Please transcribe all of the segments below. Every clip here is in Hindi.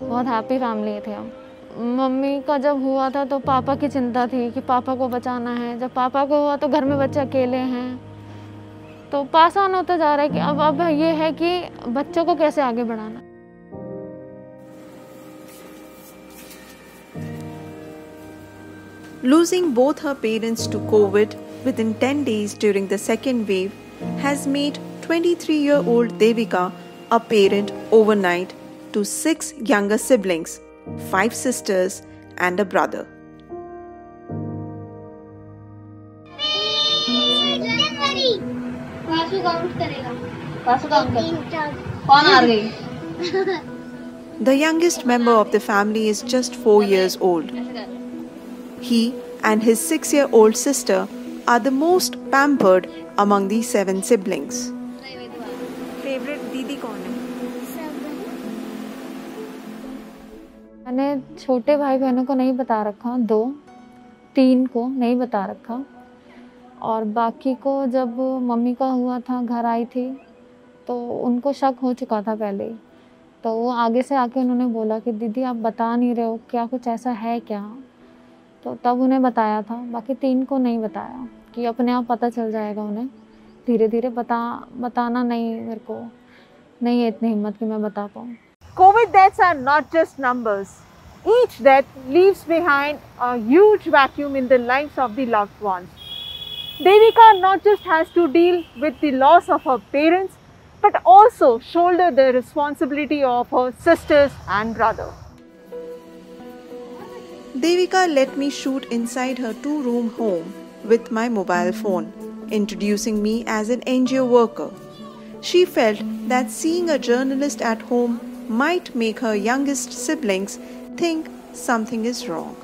बहुत हैप्पी फैमिली थे हम। मम्मी का जब हुआ था तो पापा की चिंता थी कि पापा को बचाना है। जब पापा को हुआ तो घर में बच्चे अकेले हैं, तो पास ऑन होता जा रहा है कि अब ये है कि बच्चों को कैसे आगे बढ़ाना। Losing both her parents to COVID within 10 days during the second wave has made 23-year-old Devika a parent overnight to 6 younger siblings, 5 sisters and a brother. The youngest member of the family is just 4 years old. He and his 6-year-old sister are the most pampered among the 7 siblings. Favourite दीदी कौन है? मैंने छोटे भाई बहनों को नहीं बता रखा, 2-3 को नहीं बता रखा, और बाकी को जब मम्मी का हुआ था घर आई थी तो उनको शक हो चुका था पहले ही। तो वो आगे से आके उन्होंने बोला कि दीदी आप बता नहीं रहे हो, क्या कुछ ऐसा है क्या? तो तब उन्हें बताया था, बाकी 3 को नहीं बताया कि अपने आप पता चल जाएगा उन्हें धीरे धीरे। बताना नहीं, मेरे को नहीं है इतनी हिम्मत कि मैं बता पाऊँ। COVID deaths are not just numbers. Each death leaves behind a huge vacuum in the lives of the loved ones. Devika not just has to deal with the loss of her parents, but also shoulder the responsibility of her sisters and brother. Devika let me shoot inside her 2-room home with my mobile phone, introducing me as an NGO worker. She felt that seeing a journalist at home might make her youngest siblings think something is wrong.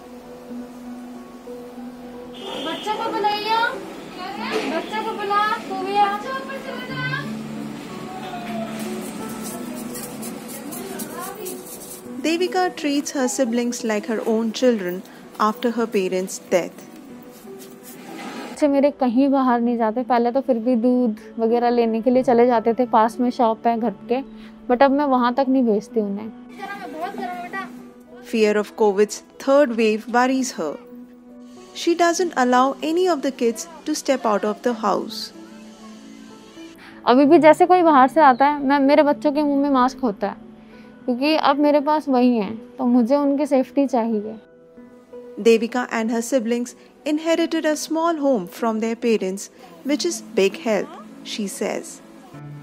Devika treats her siblings like her own children after her parents' death. बच्चे मेरे कहीं बाहर नहीं जाते, पहले तो फिर भी दूध वगैरह लेने के लिए चले जाते थे, पास में शॉप है घर के, बट अब मैं वहाँ तक नहीं भेजती उन्हें। Fear of COVID's third wave worries her. She doesn't allow any of the kids to step out of the house. अभी भी जैसे कोई बाहर से आता है, मेरे बच्चों के मुंह में मास्क होता है, क्योंकि अब मेरे पास वही है, तो मुझे उनकी सेफ्टी चाहिए। Devika and her siblings inherited a small home from their parents, which is big help, she says.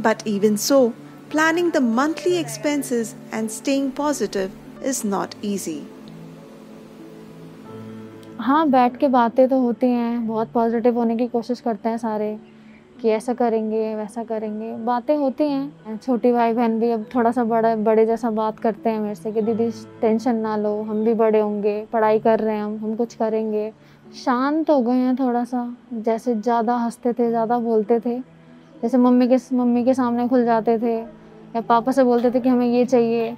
But even so, planning the monthly expenses and staying positive is not easy. हाँ, बैठ के बातें तो होती हैं, बहुत पॉजिटिव होने की कोशिश करते हैं सारे कि ऐसा करेंगे वैसा करेंगे, बातें होती हैं। छोटी भाई बहन भी अब थोड़ा सा बड़े जैसा बात करते हैं मेरे से कि दीदी टेंशन ना लो, हम भी बड़े होंगे, पढ़ाई कर रहे हैं हम कुछ करेंगे। शांत हो गए हैं थोड़ा सा, जैसे ज़्यादा हंसते थे, ज़्यादा बोलते थे, जैसे मम्मी के सामने खुल जाते थे, या पापा से बोलते थे कि हमें ये चाहिए।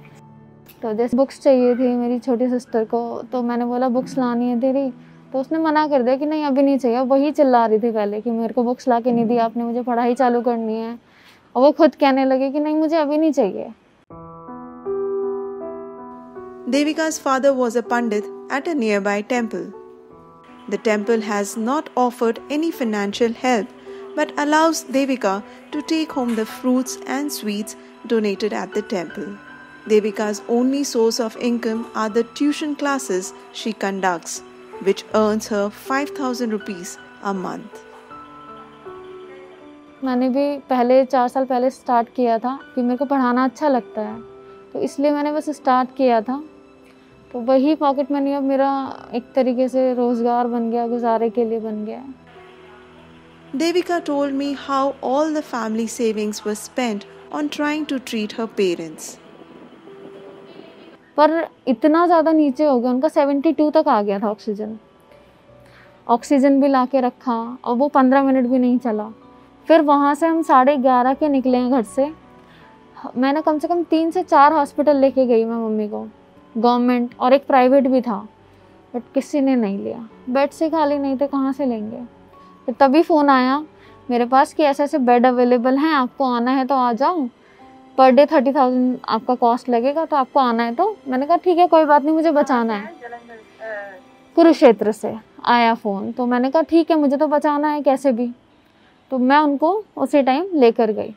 तो जैसे बुक्स चाहिए थी मेरी छोटी सिस्टर को, तो मैंने बोला बुक्स लानी है तेरी, तो उसने मना कर दिया कि नहीं अभी नहीं चाहिए। वही चिल्ला रही थी पहले कि मेरे को बुक्स ला के नहीं दी आपने, मुझे पढ़ाई चालू करनी है, और वो खुद कहने लगे कि नहीं मुझे अभी नहीं चाहिए। Devika's father was a pandit at a nearby temple. The temple has not offered any financial help but allows Devika to take home the fruits and sweets donated at the temple. Devika's only source of income are the tuition classes she conducts, which earns her 5,000 rupees a month. मैंने भी पहले 4 साल पहले स्टार्ट किया था कि मेरे को पढ़ाना अच्छा लगता है, तो इसलिए मैंने बस स्टार्ट किया था। तो वही पॉकेट मनी अब मेरा एक तरीके से रोज़गार बन गया, गुजारे के लिए बन गया। Devika told me how all the family savings were spent on trying to treat her parents. पर इतना ज़्यादा नीचे हो गया, उनका 72 तक आ गया था ऑक्सीजन भी ला के रखा, और वो 15 मिनट भी नहीं चला। फिर वहाँ से हम 11:30 के निकले हैं घर से। मैंने कम से कम 3 से 4 हॉस्पिटल लेके गई मैं मम्मी को, गवर्नमेंट और एक प्राइवेट भी था, बट किसी ने नहीं लिया। बेड से खाली नहीं थे, कहाँ से लेंगे। फिर तभी फ़ोन आया मेरे पास कि ऐसे ऐसे बेड अवेलेबल हैं, आपको आना है तो आ जाओ। पर डे 30,000 आपका कॉस्ट लगेगा, तो आपको आना है। तो मैंने कहा ठीक है कोई बात नहीं, मुझे बचाना है। कुरुक्षेत्र से आया फ़ोन, तो मैंने कहा ठीक है मुझे तो बचाना है कैसे भी। तो मैं उनको उसी टाइम लेकर गई।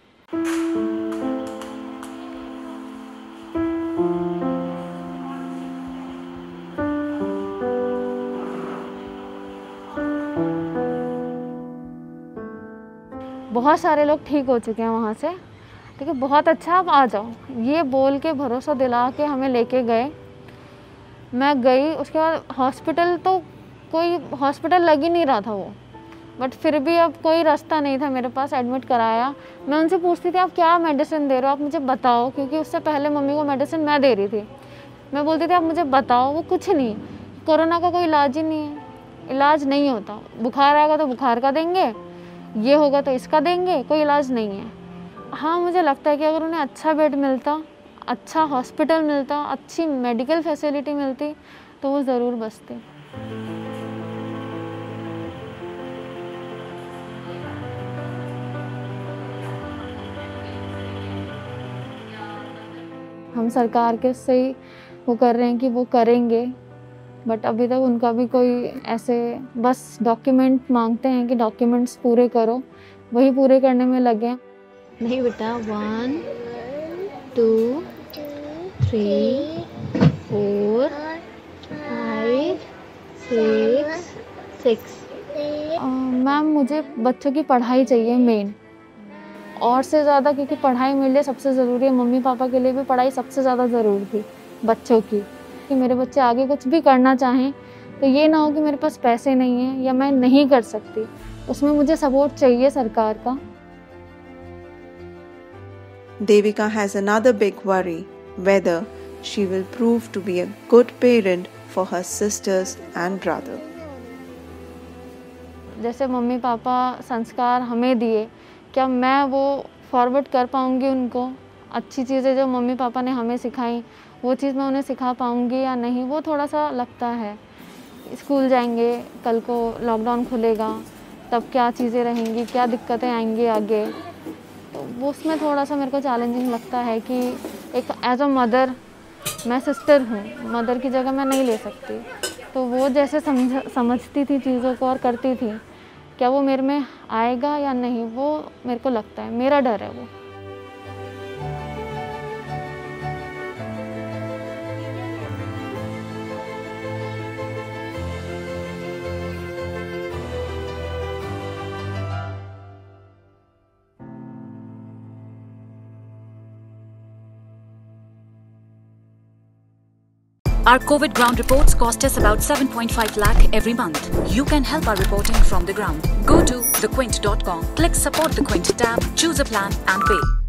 बहुत सारे लोग ठीक हो चुके हैं वहाँ से, ठीक है, बहुत अच्छा, आप आ जाओ, ये बोल के भरोसा दिला के हमें लेके गए। मैं गई, उसके बाद हॉस्पिटल, तो कोई हॉस्पिटल लग ही नहीं रहा था वो, बट फिर भी अब कोई रास्ता नहीं था मेरे पास, एडमिट कराया। मैं उनसे पूछती थी आप क्या मेडिसिन दे रहे हो, आप मुझे बताओ, क्योंकि उससे पहले मम्मी को मेडिसिन मैं दे रही थी। मैं बोलती थी आप मुझे बताओ, वो कुछ नहीं, कोरोना का कोई इलाज ही नहीं है, इलाज नहीं होता, बुखार आएगा तो बुखार का देंगे, ये होगा तो इसका देंगे, कोई इलाज नहीं है। हाँ, मुझे लगता है कि अगर उन्हें अच्छा बेड मिलता, अच्छा हॉस्पिटल मिलता, अच्छी मेडिकल फैसिलिटी मिलती, तो वो ज़रूर बचते। हम सरकार के से ही वो कर रहे हैं कि वो करेंगे, बट अभी तक उनका भी कोई ऐसे, बस डॉक्यूमेंट मांगते हैं कि डॉक्यूमेंट्स पूरे करो, वही पूरे करने में लगे हैं। नहीं बेटा, 1 2 3 4 5 6 मैम मुझे बच्चों की पढ़ाई चाहिए मेन, और से ज़्यादा, क्योंकि पढ़ाई मेरे लिए सबसे ज़रूरी है। मम्मी पापा के लिए भी पढ़ाई सबसे ज़्यादा ज़रूरी थी बच्चों की, कि मेरे बच्चे आगे कुछ भी करना चाहें तो ये ना हो कि मेरे पास पैसे नहीं हैं या मैं नहीं कर सकती, उसमें मुझे सपोर्ट चाहिए सरकार का। Devika has another big worry, whether she will prove to be a good parent for her sisters and brother. जैसे मम्मी पापा संस्कार हमें दिए, क्या मैं वो फॉरवर्ड कर पाऊँगी उनको? अच्छी चीज़ें जो मम्मी पापा ने हमें सिखाई, वो चीज़ मैं उन्हें सिखा पाऊँगी या नहीं, वो थोड़ा सा लगता है। स्कूल जाएंगे, कल को लॉकडाउन खुलेगा, तब क्या चीज़ें रहेंगी, क्या दिक्कतें आएंगी आगे, तो वो उसमें थोड़ा सा मेरे को चैलेंजिंग लगता है कि एक एज अ मदर, मैं सिस्टर हूँ, मदर की जगह मैं नहीं ले सकती। तो वो जैसे समझती थी चीज़ों को और करती थी, क्या वो मेरे में आएगा या नहीं, वो मेरे को लगता है, मेरा डर है वो। Our COVID ground reports cost us about 7.5 lakh every month. You can help our reporting from the ground. Go to thequint.com, click support the Quint tab, choose a plan and pay.